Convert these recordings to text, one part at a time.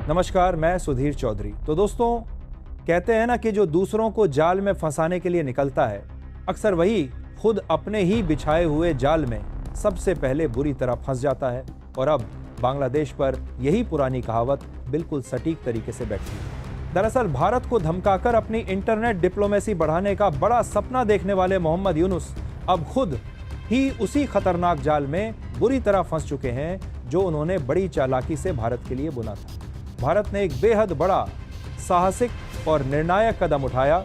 नमस्कार, मैं सुधीर चौधरी। तो दोस्तों, कहते हैं ना कि जो दूसरों को जाल में फंसाने के लिए निकलता है, अक्सर वही खुद अपने ही बिछाए हुए जाल में सबसे पहले बुरी तरह फंस जाता है। और अब बांग्लादेश पर यही पुरानी कहावत बिल्कुल सटीक तरीके से बैठी है। दरअसल भारत को धमकाकर अपनी इंटरनेट डिप्लोमेसी बढ़ाने का बड़ा सपना देखने वाले मोहम्मद यूनुस अब खुद ही उसी खतरनाक जाल में बुरी तरह फंस चुके हैं जो उन्होंने बड़ी चालाकी से भारत के लिए बुना था। भारत ने एक बेहद बड़ा, साहसिक और निर्णायक कदम उठाया,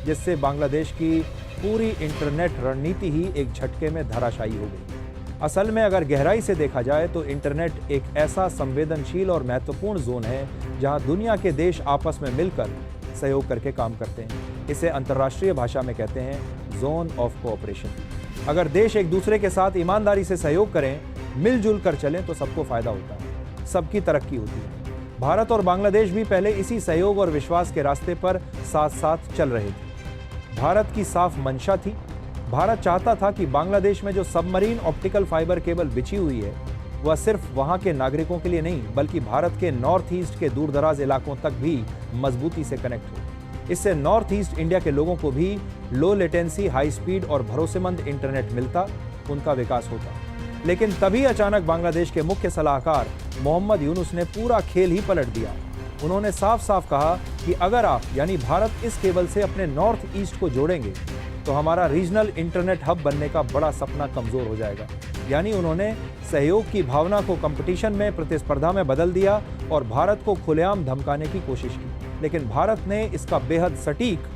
जिससे बांग्लादेश की पूरी इंटरनेट रणनीति ही एक झटके में धराशायी हो गई। असल में अगर गहराई से देखा जाए तो इंटरनेट एक ऐसा संवेदनशील और महत्वपूर्ण जोन है जहां दुनिया के देश आपस में मिलकर सहयोग करके काम करते हैं। इसे अंतर्राष्ट्रीय भाषा में कहते हैं जोन ऑफ कोऑपरेशन। अगर देश एक दूसरे के साथ ईमानदारी से सहयोग करें, मिलजुल कर चलें, तो सबको फायदा होता है, सबकी तरक्की होती है। भारत और बांग्लादेश भी पहले इसी सहयोग और विश्वास के रास्ते पर साथ साथ चल रहे थे। भारत की साफ मंशा थी। भारत चाहता था कि बांग्लादेश में जो सबमरीन ऑप्टिकल फाइबर केबल बिछी हुई है, वह सिर्फ वहां के नागरिकों के लिए नहीं, बल्कि भारत के नॉर्थ ईस्ट के दूरदराज इलाकों तक भी मजबूती से कनेक्ट हो। इससे नॉर्थ ईस्ट इंडिया के लोगों को भी लो लेटेंसी, हाई स्पीड और भरोसेमंद इंटरनेट मिलता, उनका विकास होता। लेकिन तभी अचानक बांग्लादेश के मुख्य सलाहकार मोहम्मद यूनुस ने पूरा खेल ही पलट दिया। उन्होंने साफ साफ कहा कि अगर आप यानी भारत इस केबल से अपने नॉर्थ ईस्ट को जोड़ेंगे तो हमारा रीजनल इंटरनेट हब बनने का बड़ा सपना कमजोर हो जाएगा। यानी उन्होंने सहयोग की भावना को कंपटीशन में, प्रतिस्पर्धा में बदल दिया और भारत को खुलेआम धमकाने की कोशिश की। लेकिन भारत ने इसका बेहद सटीक,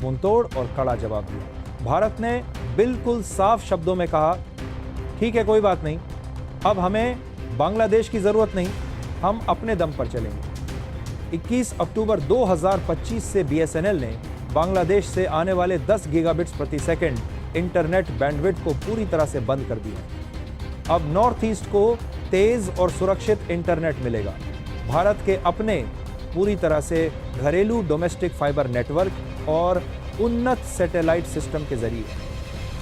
मुंहतोड़ और कड़ा जवाब दिया। भारत ने बिल्कुल साफ शब्दों में कहा, ठीक है, कोई बात नहीं, अब हमें बांग्लादेश की जरूरत नहीं, हम अपने दम पर चलेंगे। 21 अक्टूबर 2025 से बीएसएनएल ने बांग्लादेश से आने वाले 10 गीगाबिट्स प्रति सेकंड इंटरनेट बैंडविड्थ को पूरी तरह से बंद कर दिया। अब नॉर्थ ईस्ट को तेज और सुरक्षित इंटरनेट मिलेगा, भारत के अपने पूरी तरह से घरेलू डोमेस्टिक फाइबर नेटवर्क और उन्नत सैटेलाइट सिस्टम के जरिए।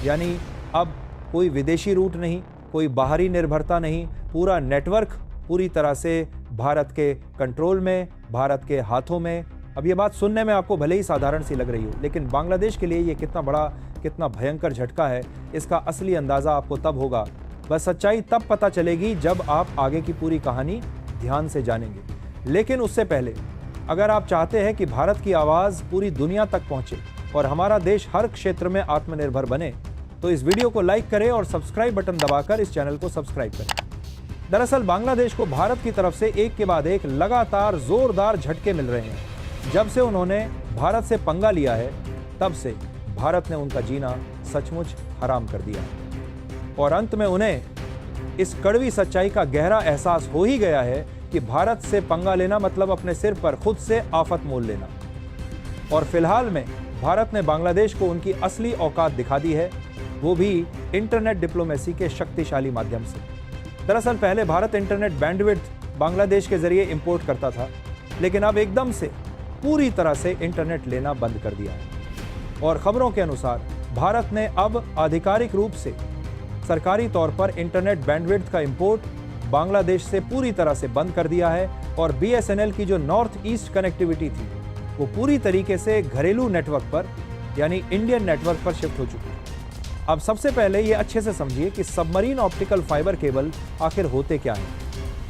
यानी अब कोई विदेशी रूट नहीं, कोई बाहरी निर्भरता नहीं, पूरा नेटवर्क पूरी तरह से भारत के कंट्रोल में, भारत के हाथों में। अब ये बात सुनने में आपको भले ही साधारण सी लग रही हो, लेकिन बांग्लादेश के लिए ये कितना बड़ा, कितना भयंकर झटका है, इसका असली अंदाजा आपको तब होगा, बस सच्चाई तब पता चलेगी जब आप आगे की पूरी कहानी ध्यान से जानेंगे। लेकिन उससे पहले अगर आप चाहते हैं कि भारत की आवाज़ पूरी दुनिया तक पहुंचे और हमारा देश हर क्षेत्र में आत्मनिर्भर बने, तो इस वीडियो को लाइक करें और सब्सक्राइब बटन दबाकर इस चैनल को सब्सक्राइब करें। दरअसल बांग्लादेश को भारत की तरफ से एक के बाद एक लगातार जोरदार झटके मिल रहे हैं। जब से उन्होंने भारत से पंगा लिया है, तब से भारत ने उनका जीना सचमुच हराम कर दिया है। और अंत में उन्हें इस कड़वी सच्चाई का गहरा एहसास हो ही गया है कि भारत से पंगा लेना मतलब अपने सिर पर खुद से आफत मोल लेना। और फिलहाल में भारत ने बांग्लादेश को उनकी असली औकात दिखा दी है, वो भी इंटरनेट डिप्लोमेसी के शक्तिशाली माध्यम से। दरअसल पहले भारत इंटरनेट बैंडविड्थ बांग्लादेश के जरिए इंपोर्ट करता था, लेकिन अब एकदम से पूरी तरह से इंटरनेट लेना बंद कर दिया है। और खबरों के अनुसार भारत ने अब आधिकारिक रूप से सरकारी तौर पर इंटरनेट बैंडविड्थ का इंपोर्ट बांग्लादेश से पूरी तरह से बंद कर दिया है। और बीएसएनएल की जो नॉर्थ ईस्ट कनेक्टिविटी थी, वो पूरी तरीके से घरेलू नेटवर्क पर यानी इंडियन नेटवर्क पर शिफ्ट हो चुकी है। अब सबसे पहले ये अच्छे से समझिए कि सबमरीन ऑप्टिकल फाइबर केबल आखिर होते क्या हैं।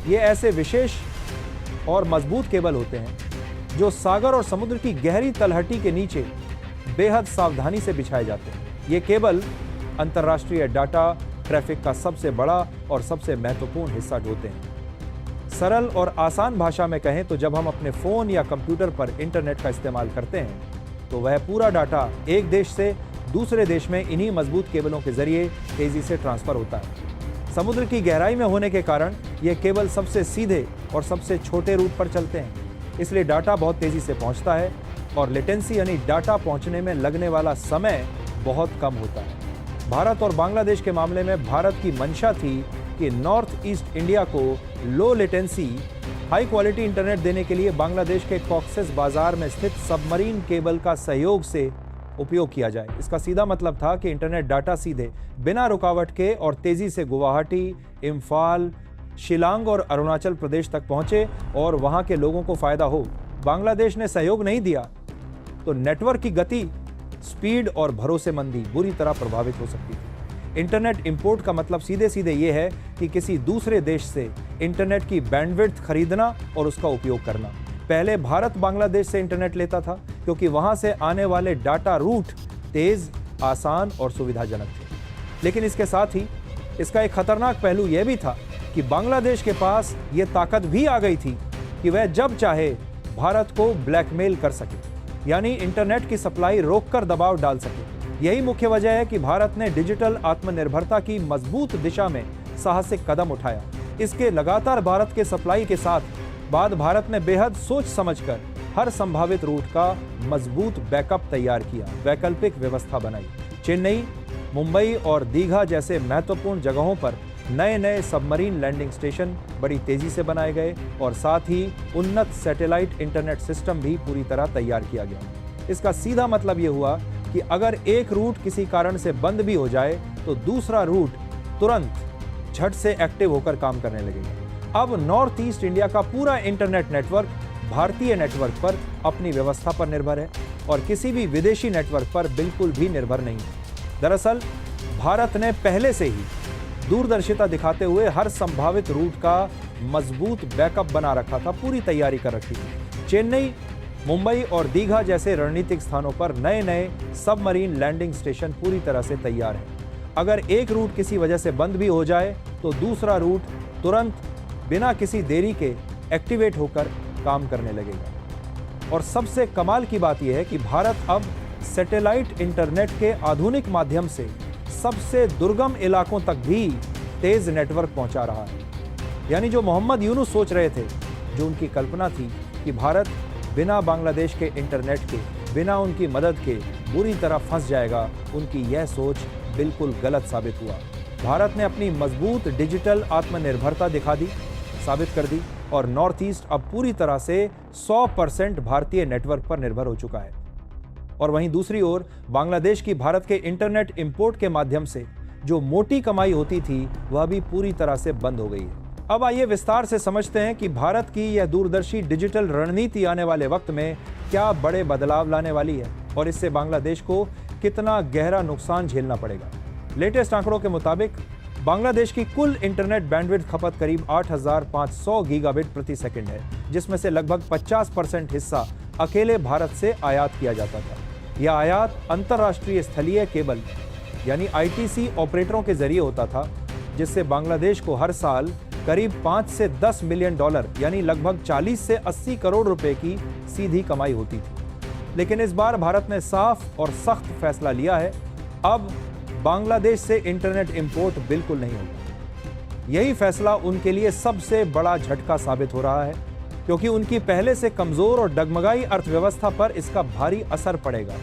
ये ऐसे विशेष और मजबूत केबल होते हैं जो सागर और समुद्र की गहरी तलहटी के नीचे बेहद सावधानी से बिछाए जाते हैं। ये केबल अंतर्राष्ट्रीय डाटा ट्रैफिक का सबसे बड़ा और सबसे महत्वपूर्ण हिस्सा ढोते हैं। सरल और आसान भाषा में कहें तो जब हम अपने फ़ोन या कंप्यूटर पर इंटरनेट का इस्तेमाल करते हैं, तो वह पूरा डाटा एक देश से दूसरे देश में इन्हीं मजबूत केबलों के जरिए तेजी से ट्रांसफर होता है। समुद्र की गहराई में होने के कारण ये केबल सबसे सीधे और सबसे छोटे रूट पर चलते हैं, इसलिए डाटा बहुत तेजी से पहुंचता है और लेटेंसी यानी डाटा पहुंचने में लगने वाला समय बहुत कम होता है। भारत और बांग्लादेश के मामले में भारत की मंशा थी कि नॉर्थ ईस्ट इंडिया को low latency, high quality internet देने के लिए बांग्लादेश के कॉक्सेस बाजार में स्थित सबमरीन केबल का सहयोग से उपयोग किया जाए। इसका सीधा मतलब था कि इंटरनेट डाटा सीधे बिना रुकावट के और तेजी से गुवाहाटी, इम्फाल, शिलांग और अरुणाचल प्रदेश तक पहुंचे और वहां के लोगों को फायदा हो। बांग्लादेश ने सहयोग नहीं दिया तो नेटवर्क की गति, स्पीड और भरोसेमंदी बुरी तरह प्रभावित हो सकती थी। इंटरनेट इंपोर्ट का मतलब सीधे सीधे ये है कि किसी दूसरे देश से इंटरनेट की बैंडविड्थ खरीदना और उसका उपयोग करना। पहले भारत बांग्लादेश से इंटरनेट लेता था क्योंकि वहां से आने वाले डाटा रूट तेज, आसान और सुविधाजनक थे। लेकिन इसके साथ ही इसका एक खतरनाक पहलू यह भी था कि बांग्लादेश के पास यह ताकत भी आ गई थी कि वह जब चाहे भारत को ब्लैकमेल कर सके, यानी इंटरनेट की सप्लाई रोककर दबाव डाल सके। यही मुख्य वजह है कि भारत ने डिजिटल आत्मनिर्भरता की मजबूत दिशा में साहसिक कदम उठाया। इसके लगातार भारत के सप्लाई के साथ बाद भारत ने बेहद सोच समझकर हर संभावित रूट का मजबूत बैकअप तैयार किया, वैकल्पिक व्यवस्था बनाई। चेन्नई, मुंबई और दीघा जैसे महत्वपूर्ण जगहों पर नए नए सबमरीन लैंडिंग स्टेशन बड़ी तेजी से बनाए गए और साथ ही उन्नत सैटेलाइट इंटरनेट सिस्टम भी पूरी तरह तैयार किया गया। इसका सीधा मतलब यह हुआ कि अगर एक रूट किसी कारण से बंद भी हो जाए तो दूसरा रूट तुरंत झट से एक्टिव होकर काम करने लगेगा। अब नॉर्थ ईस्ट इंडिया का पूरा इंटरनेट नेटवर्क भारतीय नेटवर्क पर अपनी व्यवस्था पर निर्भर है और किसी भी विदेशी नेटवर्क पर बिल्कुल भी निर्भर नहीं है। दरअसल भारत ने पहले से ही दूरदर्शिता दिखाते हुए हर संभावित रूट का मजबूत बैकअप बना रखा था, पूरी तैयारी कर रखी थी। चेन्नई, मुंबई और दीघा जैसे रणनीतिक स्थानों पर नए नए सबमरीन लैंडिंग स्टेशन पूरी तरह से तैयार है। अगर एक रूट किसी वजह से बंद भी हो जाए तो दूसरा रूट तुरंत बिना किसी देरी के एक्टिवेट होकर काम करने लगेगा। और सबसे कमाल की बात यह है कि भारत अब सैटेलाइट इंटरनेट के आधुनिक माध्यम से सबसे दुर्गम इलाकों तक भी तेज नेटवर्क पहुंचा रहा है। यानी जो मोहम्मद यूनुस सोच रहे थे, जो उनकी कल्पना थी कि भारत बिना बांग्लादेश के इंटरनेट के, बिना उनकी मदद के बुरी तरह फंस जाएगा, उनकी यह सोच बिल्कुल गलत साबित हुआ। भारत ने अपनी मजबूत डिजिटल आत्मनिर्भरता दिखा दी, साबित कर दी और नॉर्थ ईस्ट अब पूरी तरह से 100% भारतीय नेटवर्क पर निर्भर हो चुका है। और वहीं दूसरी ओर बांग्लादेश की भारत के इंटरनेट इंपोर्ट के माध्यम से जो मोटी कमाई होती थी वह भी पूरी तरह से बंद हो गई है। अब आइए विस्तार से समझते हैं कि भारत की यह दूरदर्शी डिजिटल रणनीति आने वाले वक्त में क्या बड़े बदलाव लाने वाली है और इससे बांग्लादेश को कितना गहरा नुकसान झेलना पड़ेगा। लेटेस्ट आंकड़ों के मुताबिक बांग्लादेश की कुल इंटरनेट बैंडविड्थ खपत करीब 8500 गीगाबिट प्रति सेकंड है, जिसमें से लगभग 50% हिस्सा अकेले भारत से आयात किया जाता था। यह आयात अंतर्राष्ट्रीय स्थलीय केबल यानी आईटीसी ऑपरेटरों के जरिए होता था, जिससे बांग्लादेश को हर साल करीब 5 से 10 मिलियन डॉलर यानी लगभग 40 से 80 करोड़ रुपए की सीधी कमाई होती थी। लेकिन इस बार भारत ने साफ और सख्त फैसला लिया है, अब बांग्लादेश से इंटरनेट इंपोर्ट बिल्कुल नहीं होगा। यही फैसला उनके लिए सबसे बड़ा झटका साबित हो रहा है, क्योंकि उनकी पहले से कमजोर और डगमगाई अर्थव्यवस्था पर इसका भारी असर पड़ेगा।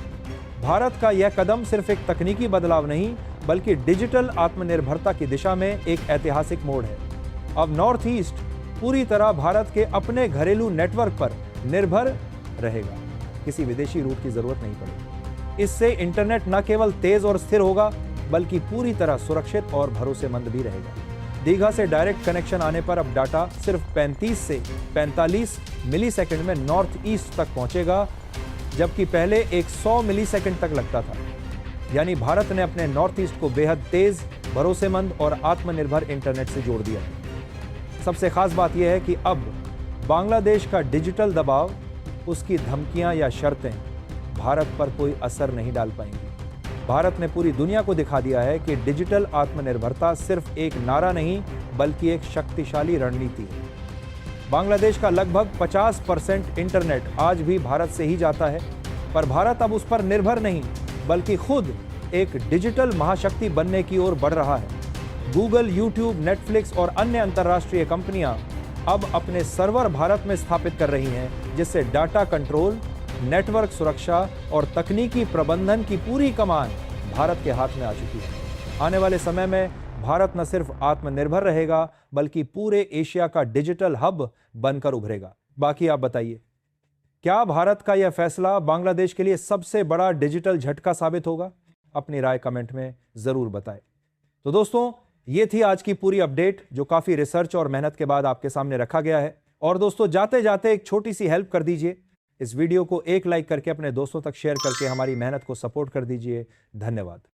भारत का यह कदम सिर्फ एक तकनीकी बदलाव नहीं, बल्कि डिजिटल आत्मनिर्भरता की दिशा में एक ऐतिहासिक मोड़ है। अब नॉर्थ ईस्ट पूरी तरह भारत के अपने घरेलू नेटवर्क पर निर्भर रहेगा, किसी विदेशी रूट की जरूरत नहीं पड़ेगी। इससे इंटरनेट न केवल तेज और स्थिर होगा, बल्कि पूरी तरह सुरक्षित और भरोसेमंद भी रहेगा। दीघा से डायरेक्ट कनेक्शन आने पर अब डाटा सिर्फ 35 से 45 मिलीसेकंड में नॉर्थ ईस्ट तक पहुंचेगा, जबकि पहले 100 मिलीसेकंड तक लगता था। यानी भारत ने अपने नॉर्थ ईस्ट को बेहद तेज, भरोसेमंद और आत्मनिर्भर इंटरनेट से जोड़ दिया है। सबसे खास बात यह है कि अब बांग्लादेश का डिजिटल दबाव, उसकी धमकियां या शर्तें भारत पर कोई असर नहीं डाल पाएंगी। भारत ने पूरी दुनिया को दिखा दिया है कि डिजिटल आत्मनिर्भरता सिर्फ एक नारा नहीं, बल्कि एक शक्तिशाली रणनीति है। बांग्लादेश का लगभग 50% इंटरनेट आज भी भारत से ही जाता है, पर भारत अब उस पर निर्भर नहीं, बल्कि खुद एक डिजिटल महाशक्ति बनने की ओर बढ़ रहा है। गूगल, यूट्यूब, नेटफ्लिक्स और अन्य अंतर्राष्ट्रीय कंपनियां अब अपने सर्वर भारत में स्थापित कर रही हैं, जिससे डाटा कंट्रोल, नेटवर्क सुरक्षा और तकनीकी प्रबंधन की पूरी कमान भारत के हाथ में आ चुकी है। आने वाले समय में भारत न सिर्फ आत्मनिर्भर रहेगा, बल्कि पूरे एशिया का डिजिटल हब बनकर उभरेगा। बाकी आप बताइए, क्या भारत का यह फैसला बांग्लादेश के लिए सबसे बड़ा डिजिटल झटका साबित होगा? अपनी राय कमेंट में जरूर बताएं। तो दोस्तों, ये थी आज की पूरी अपडेट जो काफी रिसर्च और मेहनत के बाद आपके सामने रखा गया है। और दोस्तों, जाते जाते एक छोटी सी हेल्प कर दीजिए, इस वीडियो को एक लाइक करके अपने दोस्तों तक शेयर करके हमारी मेहनत को सपोर्ट कर दीजिए। धन्यवाद।